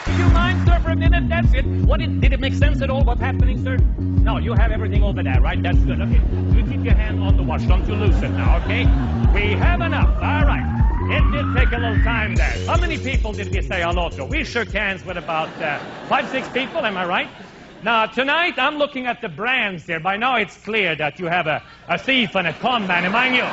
Do you mind, sir, for a minute? That's it. Did it make sense at all what's happening, sir? No, you have everything over there, right? That's good. Okay. You keep your hand on the watch. Don't you lose it now, okay? We have enough. All right. It did take a little time there. How many people did we say hello to? We shook hands with about 5, 6 people, am I right? Now, tonight, I'm looking at the brands here. By now, it's clear that you have a thief and a con man, mind you.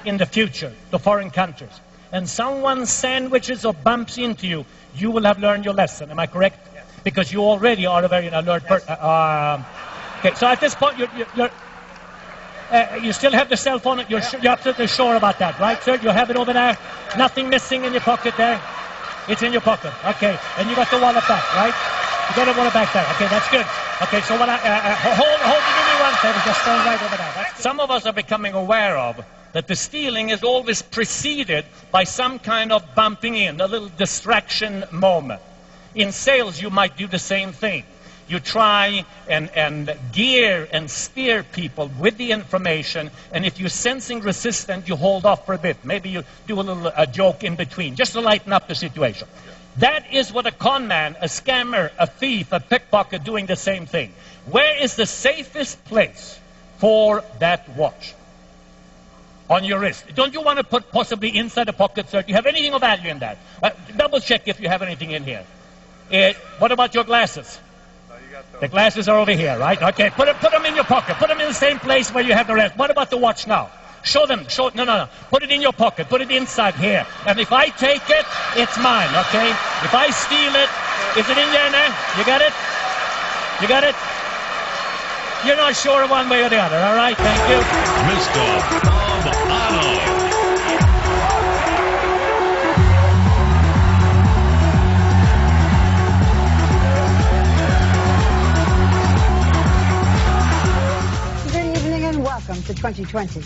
In the future, to foreign countries, and someone sandwiches or bumps into you, you will have learned your lesson. Am I correct? Yes. Because you already are a very alert person. Okay, so at this point, you still have the cell phone. You're absolutely sure about that, right, sir? You have it over there. Nothing missing in your pocket there. It's in your pocket. Okay, and you got the wallet back, right? You got the wallet back there. Okay, that's good. Okay, so what hold give me one second. Just stand right over there. Some of us are becoming aware of that the stealing is always preceded by some kind of bumping in, a little distraction moment. In sales, you might do the same thing. You try and gear and steer people with the information, and if you're sensing resistance, you hold off for a bit. Maybe you do a little joke in between, just to lighten up the situation. That is what a con man, a scammer, a thief, a pickpocket doing the same thing. Where is the safest place for that watch? On your wrist. Don't you want to put possibly inside the pocket, sir? Do you have anything of value in that? Double check if you have anything in here. What about your glasses? The glasses are over here, right? Okay, put them in your pocket. Put them in the same place where you have the rest. What about the watch now? Show them. No. Put it in your pocket. Put it inside here. And if I take it, it's mine, okay? If I steal it, is it in there now? You got it? You got it? You're not sure one way or the other, all right? Thank you. Mr. Bob Arno. Welcome to 2020.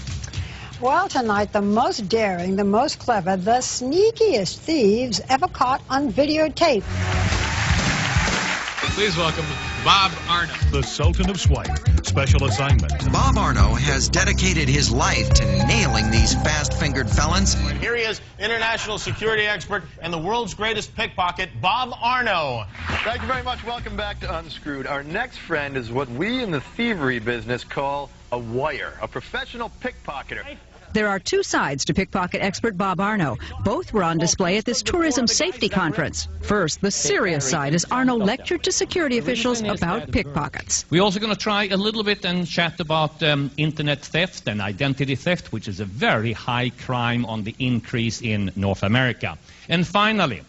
Well, tonight, the most daring, the most clever, the sneakiest thieves ever caught on videotape. Please welcome Bob Arno. The Sultan of Swipe. Special assignment. Bob Arno has dedicated his life to nailing these fast-fingered felons. Here he is, international security expert and the world's greatest pickpocket, Bob Arno. Thank you very much. Welcome back to Unscrewed. Our next friend is what we in the thievery business call a wire, a professional pickpocketer. There are two sides to pickpocket expert Bob Arno. Both were on display at this tourism safety conference. First, the serious side as Arno lectured to security officials about pickpockets. We're also going to try a little bit and chat about internet theft and identity theft, which is a very high crime on the increase in North America. And finally,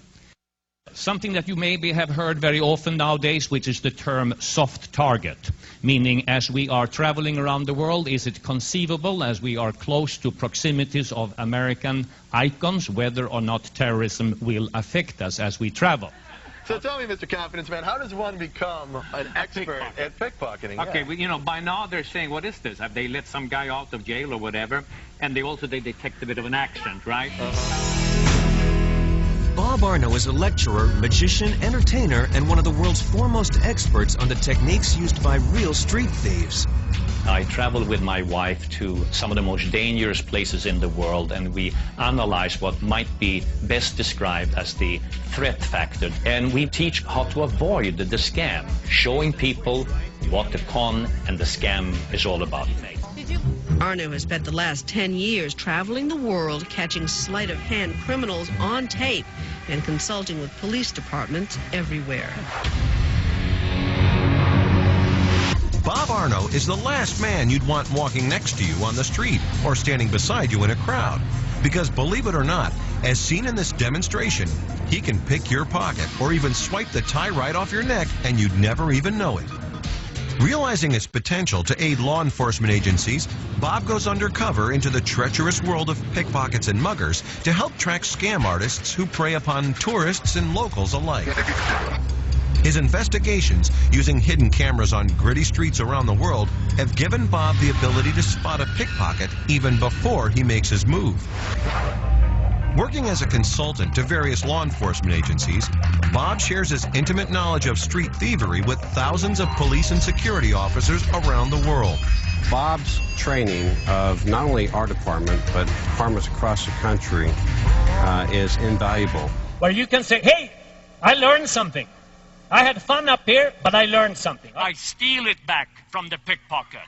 something that you maybe have heard very often nowadays, which is the term soft target, meaning as we are traveling around the world, is it conceivable as we are close to proximities of American icons, whether or not terrorism will affect us as we travel? So tell me, Mr. Confidence Man, how does one become an expert at pickpocketing? Okay, yeah. well, you know, by now they're saying, what is this? Have they let some guy out of jail or whatever? And they detect a bit of an accent, right? Bob Arno is a lecturer, magician, entertainer, and one of the world's foremost experts on the techniques used by real street thieves. I travel with my wife to some of the most dangerous places in the world, and we analyze what might be best described as the threat factor. And we teach how to avoid the scam, showing people what the con and the scam is all about. Arno has spent the last 10 years traveling the world, catching sleight-of-hand criminals on tape and consulting with police departments everywhere. Bob Arno is the last man you'd want walking next to you on the street or standing beside you in a crowd. Because believe it or not, as seen in this demonstration, he can pick your pocket or even swipe the tie right off your neck and you'd never even know it. Realizing its potential to aid law enforcement agencies, Bob goes undercover into the treacherous world of pickpockets and muggers to help track scam artists who prey upon tourists and locals alike. His investigations, using hidden cameras on gritty streets around the world, have given Bob the ability to spot a pickpocket even before he makes his move. Working as a consultant to various law enforcement agencies, Bob shares his intimate knowledge of street thievery with thousands of police and security officers around the world. Bob's training of not only our department, but farmers across the country is invaluable. Where you can say, hey, I learned something. I had fun up here, but I learned something. I steal it back from the pickpocket.